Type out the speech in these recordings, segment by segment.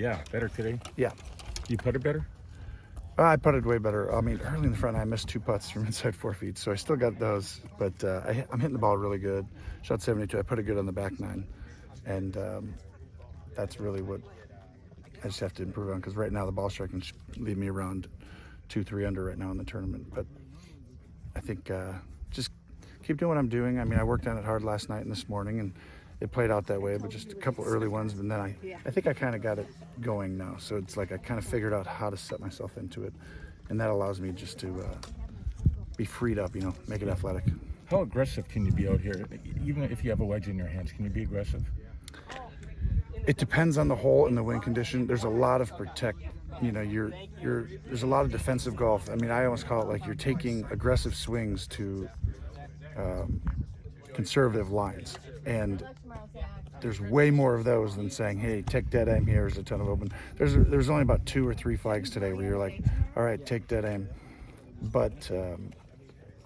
Yeah, better today. Yeah. You putted better? I putted way better. I mean, early in the front, I missed 2 putts from inside 4 feet, so I still got those. But I'm hitting the ball really good. Shot 72. I put it good on the back 9, and that's really what I just have to improve on. Because right now the ball striking should leave me around 2-3 under right now in the tournament. But I think just keep doing what I'm doing. I mean, I worked on it hard last night and this morning, and it played out that way. But just a couple early ones, and then I think I kind of got it going now. So it's like I kind of figured out how to set myself into it, and that allows me just to be freed up, make it athletic. How aggressive can you be out here? Even if you have a wedge in your hands, can you be aggressive? It depends on the hole and the wind condition. There's a lot of protect. There's a lot of defensive golf. I mean, I almost call it like you're taking aggressive swings to conservative lines, and there's way more of those than saying, "Hey, take dead aim here." There's a ton of open. There's only about 2 or 3 flags today where you're like, "All right, take dead aim," but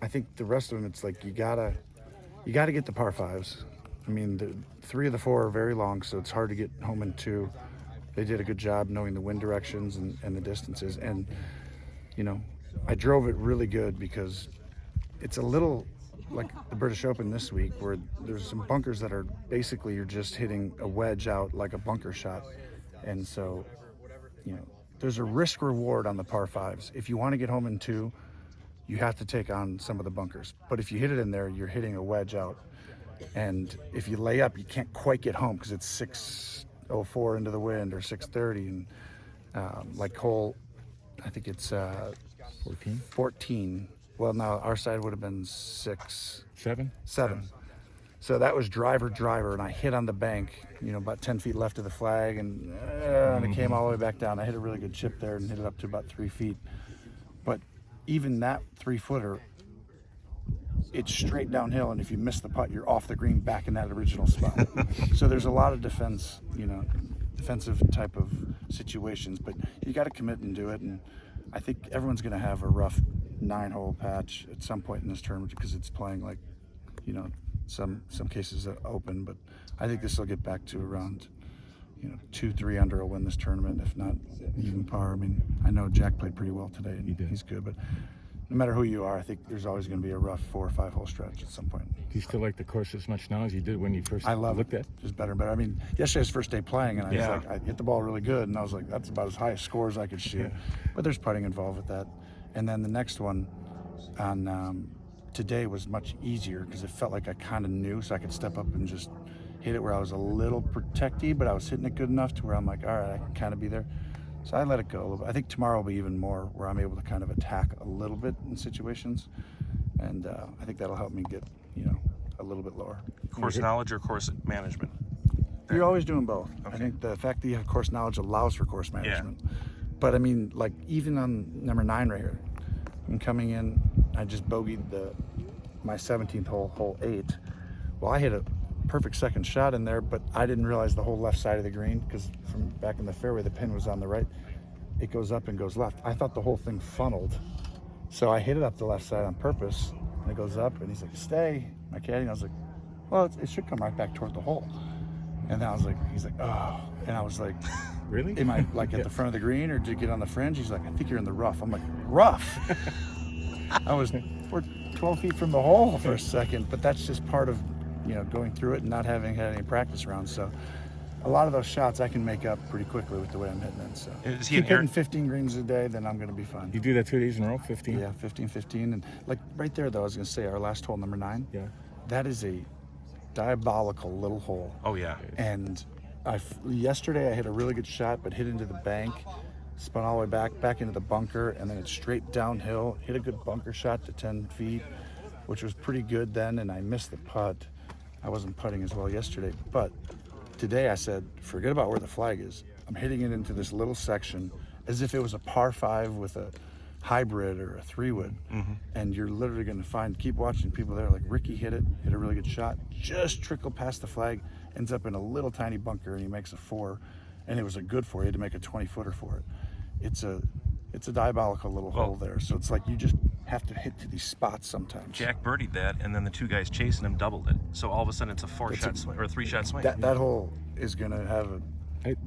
I think the rest of them, it's like you gotta get the par 5s. I mean, the 3 of the 4 are very long, so it's hard to get home in 2. They did a good job knowing the wind directions and the distances, and I drove it really good because it's a little like the British Open this week, where there's some bunkers that are basically you're just hitting a wedge out like a bunker shot, and so there's a risk reward on the par 5s. If you want to get home in 2, you have to take on some of the bunkers, but if you hit it in there, you're hitting a wedge out, and if you lay up, you can't quite get home because it's 6:04 into the wind or 6:30, and like hole, I think it's 14. Well, now our side would have been 7. So that was driver, and I hit on the bank, about 10 feet left of the flag, and it came all the way back down. I hit a really good chip there and hit it up to about 3 feet. But even that 3-footer, it's straight downhill, and if you miss the putt, you're off the green back in that original spot. So there's a lot of defensive type of situations, but you got to commit and do it. And I think everyone's going to have a rough 9-hole patch at some point in this tournament because it's playing like, some cases open. But I think this will get back to around, 2-3 under will win this tournament, if not even par. I mean, I know Jack played pretty well today, and he's good, but no matter who you are, I think there's always going to be a rough 4 or 5 hole stretch at some point. Do you still like the course as much now as you did when you first looked at it? Just better and better. I mean, yesterday's first day playing, and I hit the ball really good, and I was like, that's about as high a score as I could shoot. But there's putting involved with that. And then the next one on today was much easier because it felt like I kind of knew, so I could step up and just hit it where I was a little protecty, but I was hitting it good enough to where I'm like, all right, I can kind of be there. So I let it go a little bit. I think tomorrow will be even more where I'm able to kind of attack a little bit in situations, and I think that'll help me get, a little bit lower. Course knowledge or course management? You're always doing both. Okay. I think the fact that you have course knowledge allows for course management. Yeah. But I mean, like even on number 9 right here, I'm coming in, I just bogeyed my 17th hole 8. Well, I hit a perfect second shot in there, but I didn't realize the whole left side of the green, because from back in the fairway, the pin was on the right. It goes up and goes left. I thought the whole thing funneled. So I hit it up the left side on purpose, and it goes up, and he's like, stay, my caddy. And I was like, well, it should come right back toward the hole. And then I was like, he's like, oh. And I was like, really? Am I like at the front of the green, or did you get on the fringe? He's like, I think you're in the rough. I'm like, rough? We're 12 feet from the hole for a second, but that's just part of, going through it and not having had any practice rounds. So a lot of those shots I can make up pretty quickly with the way I'm hitting it. So Is he keep hitting 15 greens a day, then I'm going to be fine. You do that 2 days in a row, 15? Yeah, 15. And like right there, though, I was going to say our last hole, number 9. Yeah. That is a diabolical little hole. Oh, yeah. And yesterday I hit a really good shot, but hit into the bank, spun all the way back into the bunker, and then it's straight downhill. Hit a good bunker shot to 10 feet, which was pretty good then, and I missed the putt. I wasn't putting as well yesterday, but today I said, forget about where the flag is. I'm hitting it into this little section as if it was a par 5 with a hybrid or a 3-wood. Mm-hmm. And you're literally going to keep watching people there. Like Ricky hit a really good shot, just trickled past the flag, ends up in a little tiny bunker, and he makes a 4. And it was a good 4. He had to make a 20-footer for it. It's a diabolical little hole there. So it's like you just have to hit to these spots sometimes. Jack birdied that, and then the 2 guys chasing him doubled it. So all of a sudden it's a 4-shot swing or a 3-shot swing. That hole is going to have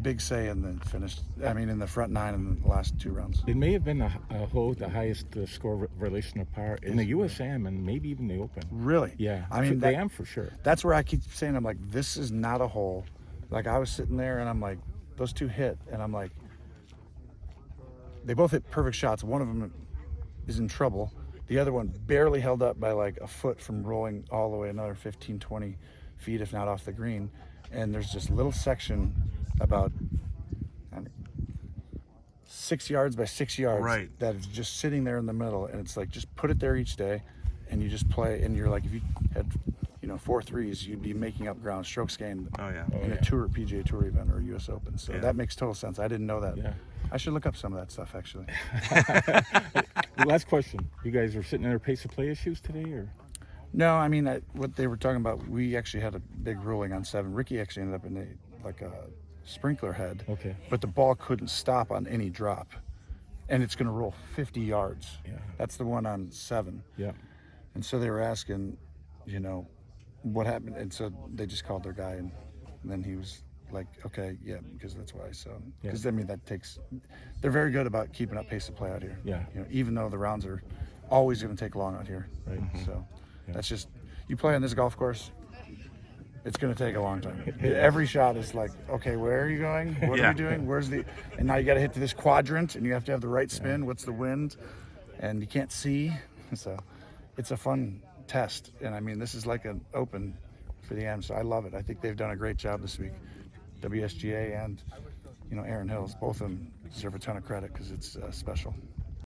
big say in the finish. I mean, in the front 9 in the last 2 rounds. It may have been a hole, the highest score relation of par in the USM and maybe even the Open. Really? Yeah, I mean, they am for sure. That's where I keep saying, I'm like, this is not a hole. Like, I was sitting there and I'm like, those 2 hit, and I'm like, they both hit perfect shots. One of them is in trouble. The other one barely held up by like a foot from rolling all the way another 15, 20 feet, if not off the green. And there's this little section about 6 yards by 6 yards Right. that is just sitting there in the middle. And it's like, just put it there each day and you just play. And you're like, if you had, 4 threes, you'd be making up ground, strokes gained Oh yeah. in a tour, PGA Tour event or a US Open. So Yeah. that makes total sense. I didn't know that. Yeah. I should look up some of that stuff, actually. Last question. You guys are sitting under pace of play issues today, or? No, I mean, what they were talking about, we actually had a big ruling on 7. Ricky actually ended up in a sprinkler head. Okay. But the ball couldn't stop on any drop. And it's going to roll 50 yards. Yeah. That's the one on 7. Yeah. And so they were asking, what happened. And so they just called their guy, and then he was like, okay, yeah, because that's why. So, because I mean, they're very good about keeping up pace of play out here. Yeah. Even though the rounds are always going to take long out here. Right. So that's just, you play on this golf course, it's going to take a long time. Every shot is like, okay, where are you going? What are you doing? And now you got to hit to this quadrant, and you have to have the right spin. What's the wind? And you can't see. So it's a fun test. And I mean, this is like an Open for the M, so I love it. I think they've done a great job this week. WSGA and, Erin Hills, both of them deserve a ton of credit because it's special.